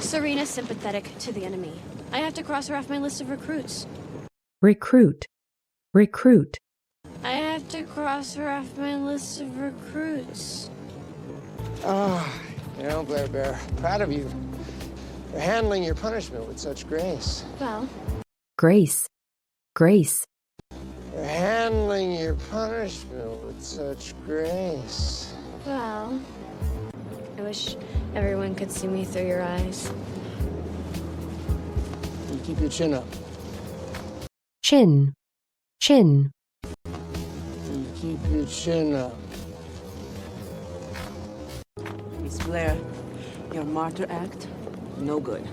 Serena's sympathetic to the enemy. I have to cross her off my list of recruits. Recruit. Recruit. I have to cross her off my list of recruits. Blair Bear, proud of you for handling your punishment with such grace. Well, Grace. Grace. For handling your punishment with such grace. well. I wish everyone could see me through your eyes. You keep your chin up. Chin. Chin. You keep your chin up. Miss Blair, your martyr act, no good.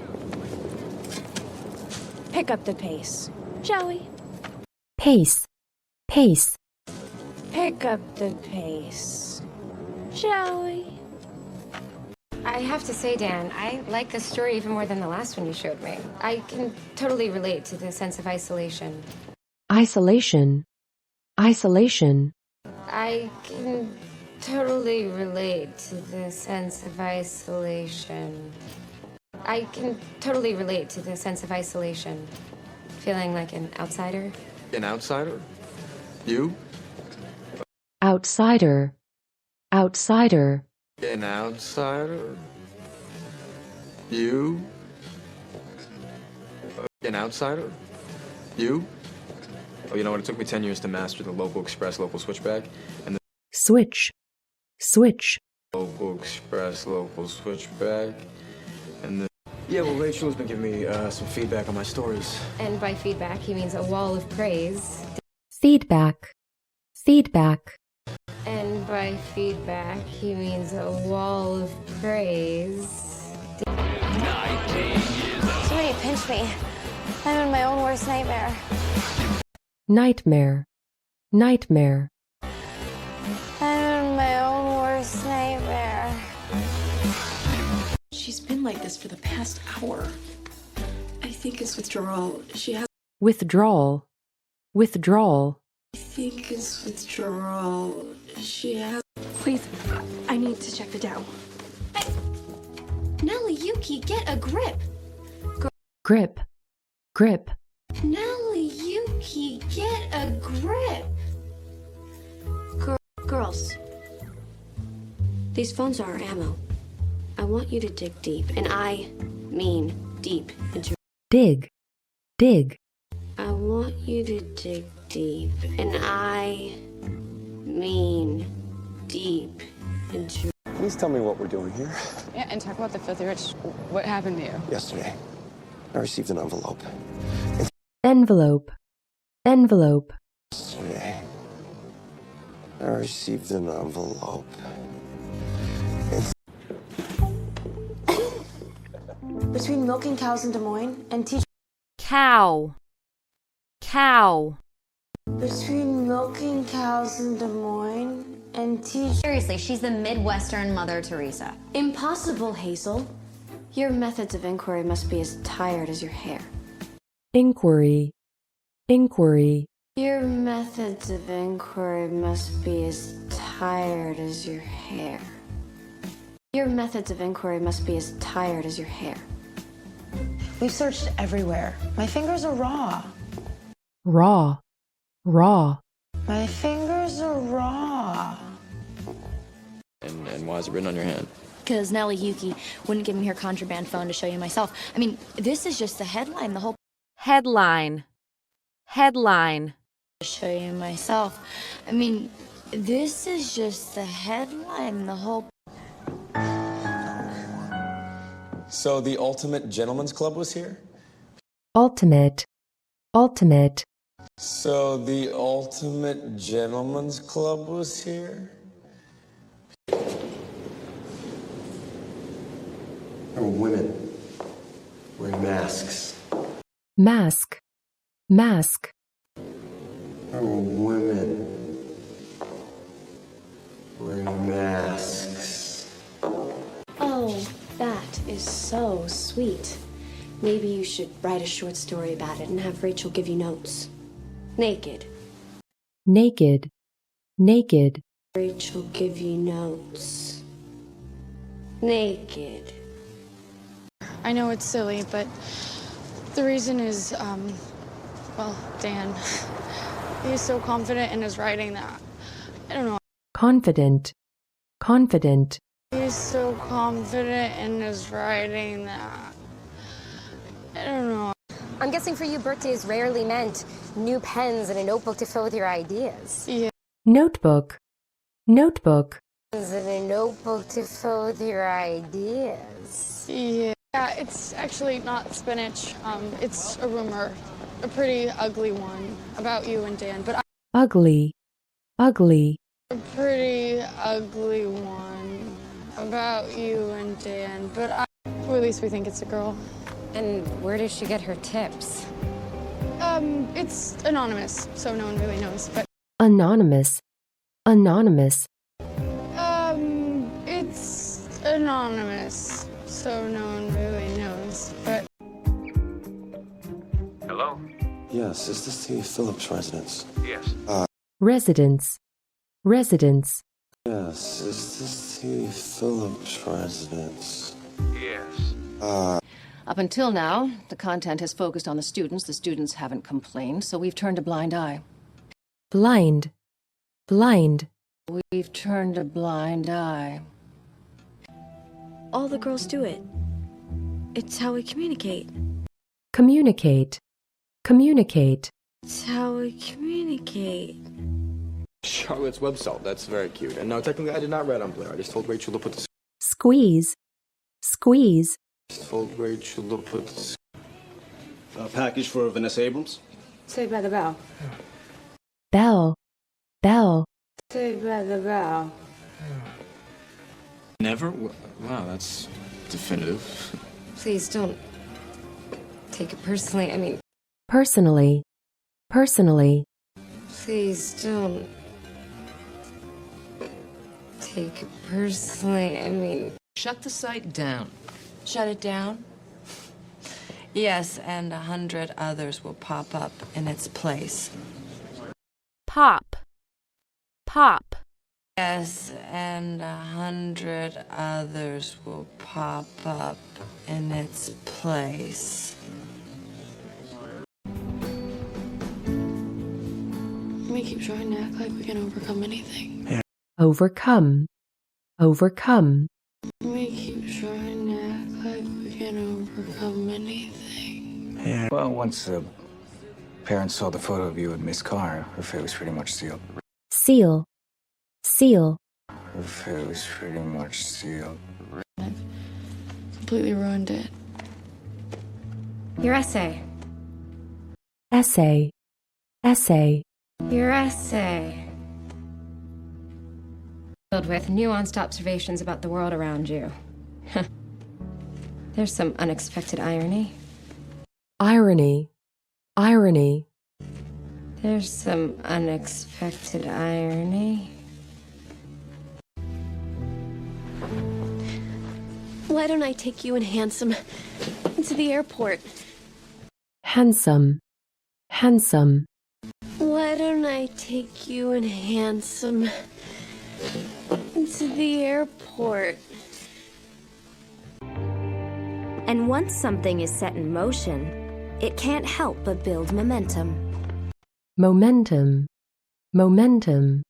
Pick up the pace, shall we? Pace. Pace. Pick up the pace, shall we? I have to say, Dan, I like this story even more than the last one you showed me. I can totally relate to the sense of isolation. Isolation. Isolation. I can totally relate to the sense of isolation. I can totally relate to the sense of isolation. Feeling like an outsider. An outsider? You? Outsider. Outsider. An outsider? You? An outsider? You? Oh, you know what? It took me 10 years to master the local express, local switchback, and the Switch. Switch. local express, local switchback, and the... Yeah, well, Rachel's been giving me some feedback on my stories. And by feedback, he means a wall of praise. Feedback. Feedback. And by feedback, he means a wall of praise. Somebody pinch me. I'm in my own worst nightmare. Nightmare. Nightmare. I'm in my own worst nightmare. She's been like this for the past hour. I think it's withdrawal. She has. Withdrawal. Withdrawal. I think it's withdrawal. She has. Please, I need to check the Dow. Nellie Yuki, get a grip. Grip. Grip. Nellie Yuki, get a grip. Girls, these phones are our ammo. I want you to dig deep, and I mean deep into. Dig. Dig. I want you to dig deep, and I mean deep into. Please tell me what we're doing here. Yeah, and talk about the filthy rich. What happened to you? Yesterday, I received an envelope. Envelope. Envelope. Yesterday, I received an envelope. Between milking cows in Des Moines and teaching. Cow. Cow. Between milking cows in Des Moines and teaching. Seriously, she's the Midwestern Mother Teresa. Impossible, Hazel. Your methods of inquiry must be as tired as your hair. Inquiry. Inquiry. Your methods of inquiry must be as tired as your hair. Your methods of inquiry must be as tired as your hair. We've searched everywhere. My fingers are raw. Raw. Raw. My fingers are raw. And why is it written on your hand? Because Nellie Yuki wouldn't give me her contraband phone to show you myself. I mean, this is just the headline, the whole. Headline. Headline. To show you myself. I mean, this is just the headline, the whole. So the Ultimate Gentleman's Club was here? Ultimate. Ultimate. So the Ultimate Gentleman's Club was here? There were women wearing masks. Mask. Mask. There were women wearing masks. Oh, that is so sweet. Maybe you should write a short story about it and have Rachel give you notes. Naked. Naked. Naked. Rachel give you notes. Naked. I know it's silly, but the reason is, well, Dan. He's so confident in his writing that, I don't know. Confident. Confident. He's so confident in his writing that, I don't know. I'm guessing for you, birthdays rarely meant new pens and a notebook to fill with your ideas. Yeah. Notebook. Notebook. And a notebook to fill with your ideas. Yeah, it's actually not spinach. It's a rumor, a pretty ugly one about you and Dan, but Ugly. Ugly. a pretty ugly one about you and Dan, but or at least we think it's a girl. And where does she get her tips? It's anonymous, so no one really knows, but Anonymous. Anonymous. it's anonymous, so no one really knows, but Hello? Yes, is this the Phillips residence? Yes. Residence. Residence. Yes, is this the Phillips residence? Yes. Up until now, the content has focused on the students. The students haven't complained, so we've turned a blind eye. Blind. Blind. We've turned a blind eye. All the girls do it. It's how we communicate. Communicate. Communicate. It's how we communicate. Charlotte's web salt. That's very cute. And no, technically, I did not write on Blair. I just told Rachel to put the... Squeeze. Squeeze. Told Rachel to put the... A package for Vanessa Abrams? Saved by the Bell. Bell. Bell. Saved by the Bell. Never? Wow, that's definitive. Please don't take it personally. I mean, Personally. Personally. please don't take it personally. I mean, Shut the site down. Shut it down? Yes, and 100 others will pop up in its place. Pop. Pop. Yes, and 100 others will pop up in its place. we keep trying to act like we can overcome anything. Overcome. Overcome. We keep trying to act like we can overcome anything. Yeah. Well, once the parents saw the photo of you and Miss Carr, her fate was pretty much sealed. Seal. Seal. Her fate was pretty much sealed. I've completely ruined it. your essay. Essay. Essay. Your essay. Filled with nuanced observations about the world around you. There's some unexpected irony. Irony. Irony. There's some unexpected irony. Why don't I take you and Handsome into the airport? Handsome. Handsome. Why don't I take you and Handsome into the airport? And once something is set in motion, it can't help but build momentum. Momentum. Momentum.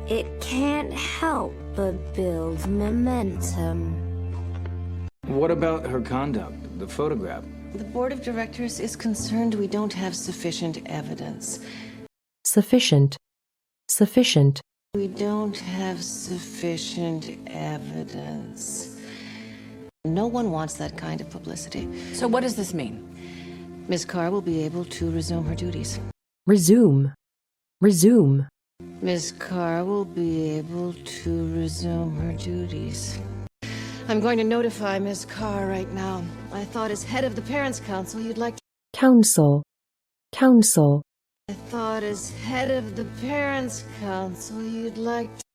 It can't help but build momentum. What about her conduct, the photograph? The board of directors is concerned we don't have sufficient evidence. Sufficient. Sufficient. We don't have sufficient evidence. No one wants that kind of publicity. So what does this mean? Ms. Carr will be able to resume her duties. Resume. Resume. Ms. Carr will be able to resume her duties. I'm going to notify Ms. Carr right now. I thought as head of the Parents' Council you'd like to... Council. Council. I thought as head of the Parents' Council you'd like to...